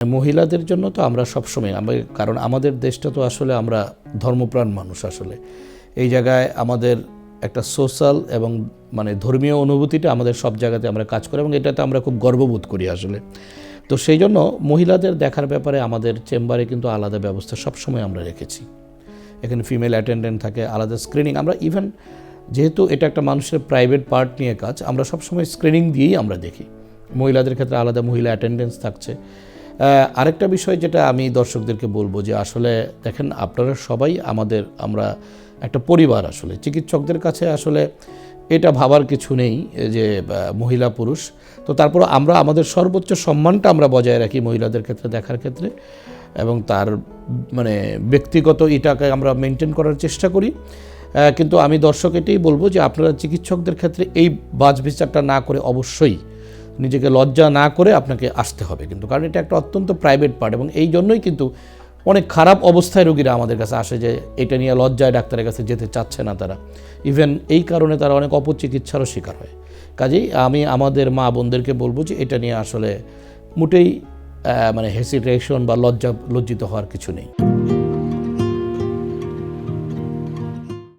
মহিলাদের জন্য তো আমরা সবসময় কারণ আমাদের দেশটা তো আসলে আমরা ধর্মপ্রাণ মানুষ আসলে এই জায়গায় আমাদের একটা সোশ্যাল এবং ধর্মীয় অনুভূতিটা আমাদের সব জায়গাতে আমরা কাজ করি এবং এটাতে আমরা খুব গর্ববোধ করি আসলে। তো সেই জন্য মহিলাদের দেখার ব্যাপারে আমাদের চেম্বারে কিন্তু আলাদা ব্যবস্থা সবসময় আমরা রেখেছি। এখানে ফিমেল অ্যাটেন্ডেন্ট থাকে, আলাদা স্ক্রিনিং, আমরা ইভেন যেহেতু এটা একটা মানুষের প্রাইভেট পার্ট নিয়ে কাজ, আমরা সবসময় স্ক্রিনিং দিয়েই আমরা দেখি। মহিলাদের ক্ষেত্রে আলাদা মহিলা অ্যাটেন্ডেন্স থাকছে। আরেকটা বিষয় যেটা আমি দর্শকদেরকে বলবো যে আসলে দেখেন আপনারা সবাই আমরা একটা পরিবার আসলে। চিকিৎসকদের কাছে আসলে এটা ভাবার কিছু নেই যে মহিলা পুরুষ, তো তারপর আমরা আমাদের সর্বোচ্চ সম্মানটা আমরা বজায় রাখি মহিলাদের ক্ষেত্রে দেখার ক্ষেত্রে, এবং তার ব্যক্তিগত এটাকে আমরা মেনটেন করার চেষ্টা করি। কিন্তু আমি দর্শক এটাই বলবো যে আপনারা চিকিৎসকদের ক্ষেত্রে এই বাছ বিচারটা না করে অবশ্যই নিজেকে লজ্জা না করে আপনাকে আসতে হবে কিন্তু, কারণ এটা একটা অত্যন্ত প্রাইভেট পার্ট এবং এই জন্যই কিন্তু অনেক খারাপ অবস্থায় রোগীরা আমাদের কাছে আসে যে এটা নিয়ে লজ্জায় ডাক্তারের কাছে যেতে চাচ্ছে না তারা, ইভেন এই কারণে তারা অনেক অপচিকিৎসারও শিকার হয়। কাজেই আমি আমাদের মা বোনদেরকে বলবো যে এটা নিয়ে আসলে মোটেই হেসিটেশন বা লজ্জিত হওয়ার কিছু নেই।